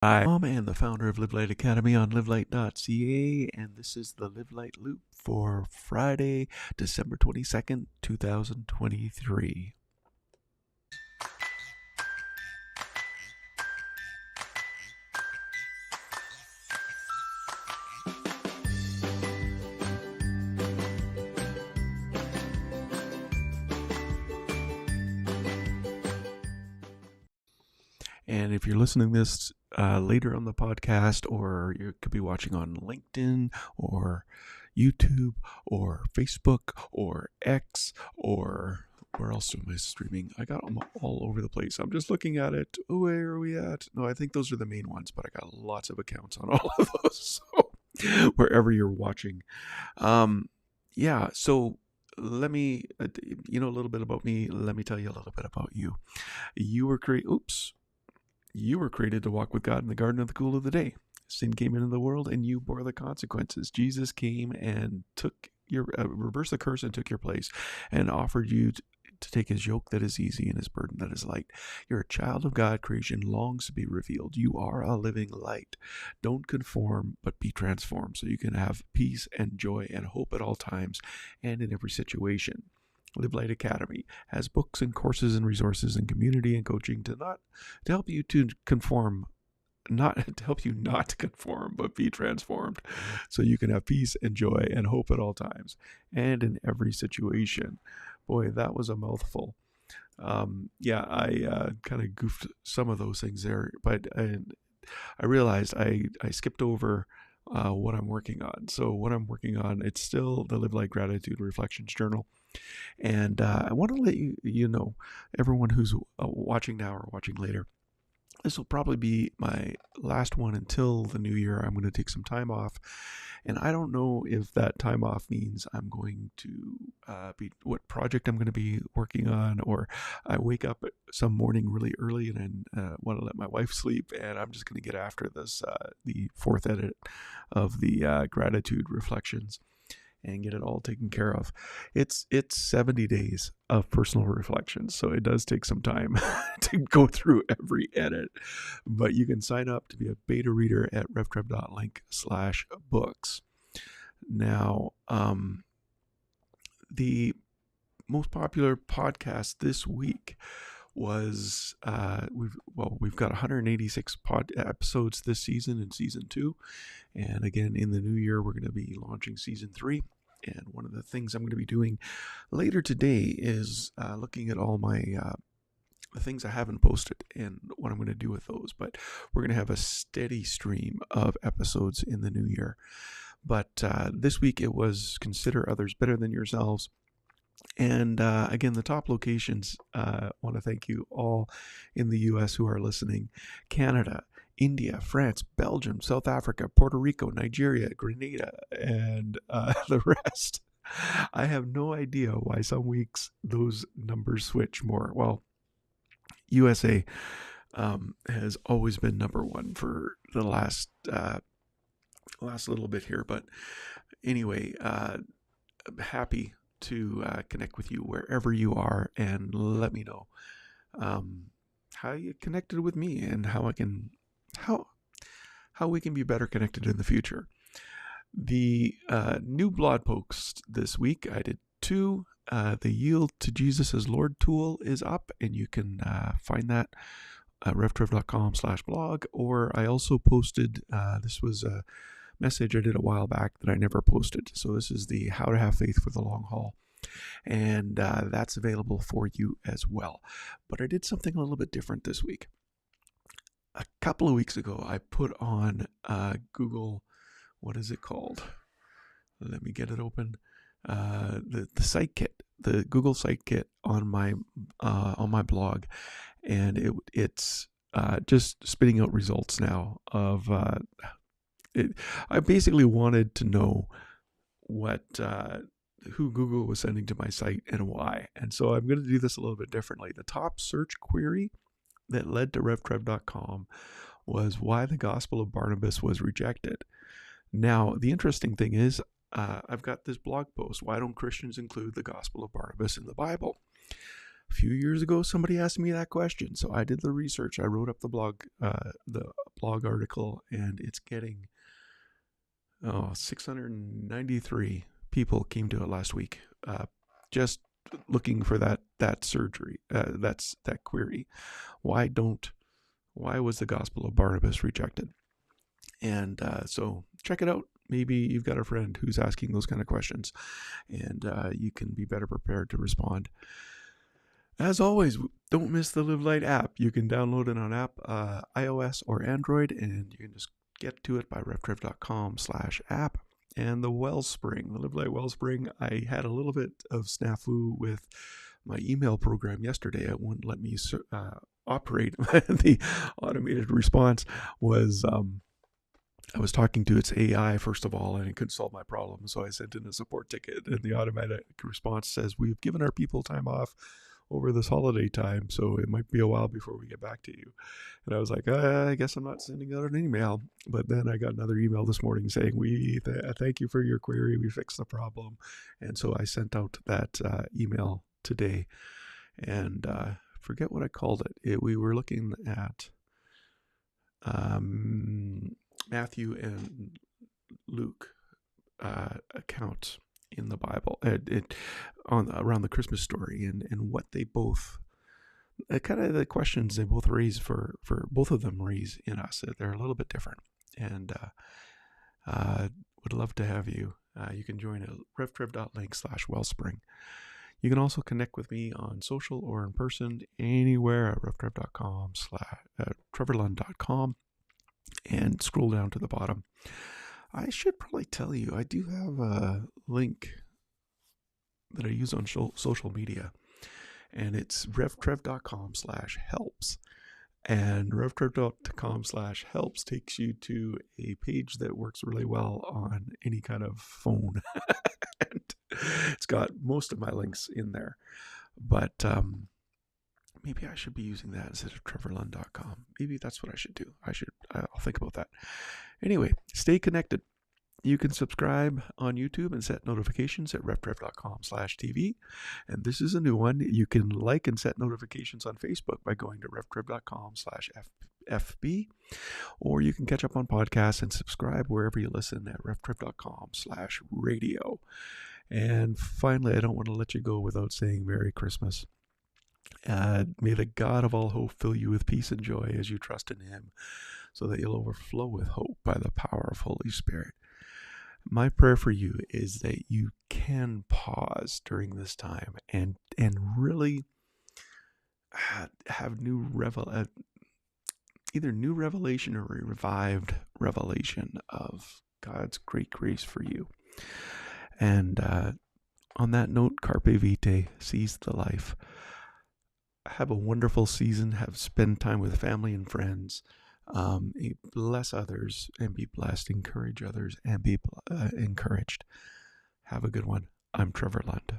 I'm and the founder of Live Light Academy on livelight.ca, and this is the Live Light Loop for Friday, December 22nd, 2023. And if you're listening to this later on the podcast, or you could be watching on LinkedIn or YouTube or Facebook or X, or where else am I streaming? I got them all over the place. I'm just looking at it. Oh, where are we at? No, I think those are the main ones, but I got lots of accounts on all of those. So wherever you're watching. So let me, a little bit about me. Let me tell you a little bit about you. You were created to walk with God in the garden of the cool of the day. Sin came into the world and you bore the consequences. Jesus came and took your, reversed the curse and took your place and offered you to take his yoke that is easy and his burden that is light. You're a child of God. Creation longs to be revealed. You are a living light. Don't conform, but be transformed so you can have peace and joy and hope at all times and in every situation. Live Light Academy has books and courses and resources and community and coaching to help you to conform, not to help you not conform, but be transformed so you can have peace and joy and hope at all times and in every situation. Boy, that was a mouthful. I kind of goofed some of those things there, but I realized I skipped over what I'm working on. So what I'm working on, it's still the Live Light Gratitude Reflections Journal. And I want to let you know, everyone who's watching now or watching later, this will probably be my last one until the new year. I'm going to take some time off. And I don't know if that time off means I'm going to be what project I'm going to be working on, or I wake up some morning really early and I want to let my wife sleep, and I'm just going to get after this, the fourth edit of the gratitude reflections, and get it all taken care of. It's 70 days of personal reflection, so it does take some time to go through every edit. But you can sign up to be a beta reader at revtrev.link/books. Now, the most popular podcast this week was we've got 186 episodes this season in season 2, and again in the new year we're going to be launching season 3. And one of the things I'm going to be doing later today is looking at all my the things I haven't posted and what I'm going to do with those. But we're going to have a steady stream of episodes in the new year. But this week it was Consider Others Better Than Yourselves. And again, the top locations, I want to thank you all in the U.S. who are listening: Canada, India, France, Belgium, South Africa, Puerto Rico, Nigeria, Grenada, and the rest. I have no idea why some weeks those numbers switch more. Well, USA has always been number one for the last little bit here. But anyway, happy to connect with you wherever you are, and let me know how you connected with me and how we can be better connected in the future. The new blog post this week, I did 2. The Yield to Jesus as Lord tool is up, and you can find that at revtrev.com/blog. Or I also posted, this was a message I did a while back that I never posted. So this is the How to Have Faith for the Long Haul. And that's available for you as well. But I did something a little bit different this week. A couple of weeks ago, I put on Google, what is it called? Let me get it open. The site kit, the Google site kit on my blog, and it's just spitting out results now of I basically wanted to know what who Google was sending to my site and why. And so I'm going to do this a little bit differently. The top search query that led to revtrev.com was why the gospel of Barnabas was rejected. Now, the interesting thing is, I've got this blog post, why don't Christians include the gospel of Barnabas in the Bible? A few years ago, somebody asked me that question, so I did the research. I wrote up the blog article, and it's getting 693 people came to it last week, just looking for that surgery. That's that query. Why was the Gospel of Barnabas rejected? And so check it out. Maybe you've got a friend who's asking those kind of questions, and you can be better prepared to respond. As always, don't miss the Live Light app. You can download it on iOS or Android, and you can just get to it by revtrev.com/app. And the Wellspring, the Live Light Wellspring, I had a little bit of snafu with my email program yesterday. It wouldn't let me operate. The automated response was... I was talking to its AI, first of all, and it couldn't solve my problem. So I sent in a support ticket, and the automatic response says, "We've given our people time off over this holiday time, so it might be a while before we get back to you." And I was like, I guess I'm not sending out an email. But then I got another email this morning saying, thank you for your query. We fixed the problem. And so I sent out that email today. And forget what I called it. We were looking at... Matthew and Luke accounts in the Bible, around the Christmas story, and what they both kind of the questions they both raise for both of them raise in us. They're a little bit different, and would love to have you. You can join at revtrev.link/wellspring. You can also connect with me on social or in person anywhere at revtrev.com, trevorlund.com. And scroll down to the bottom. I should probably tell you, I do have a link that I use on social media, and it's revtrev.com/helps. And revtrev.com/helps takes you to a page that works really well on any kind of phone. And it's got most of my links in there. But maybe I should be using that instead of trevorlund.com. Maybe that's what I should do. I'll think about that. Anyway, stay connected. You can subscribe on YouTube and set notifications at revtrev.com/TV. And this is a new one. You can like and set notifications on Facebook by going to revtrev.com/FB. Or you can catch up on podcasts and subscribe wherever you listen at revtrev.com/radio. And finally, I don't want to let you go without saying Merry Christmas. May the God of all hope fill you with peace and joy as you trust in Him, so that you'll overflow with hope by the power of Holy Spirit. My prayer for you is that you can pause during this time and really have either new revelation or a revived revelation of God's great grace for you. And on that note, carpe vitae, seize the life. Have a wonderful season. Spend time with family and friends. Bless others and be blessed. Encourage others and be encouraged. Have a good one. I'm Trevor Lund.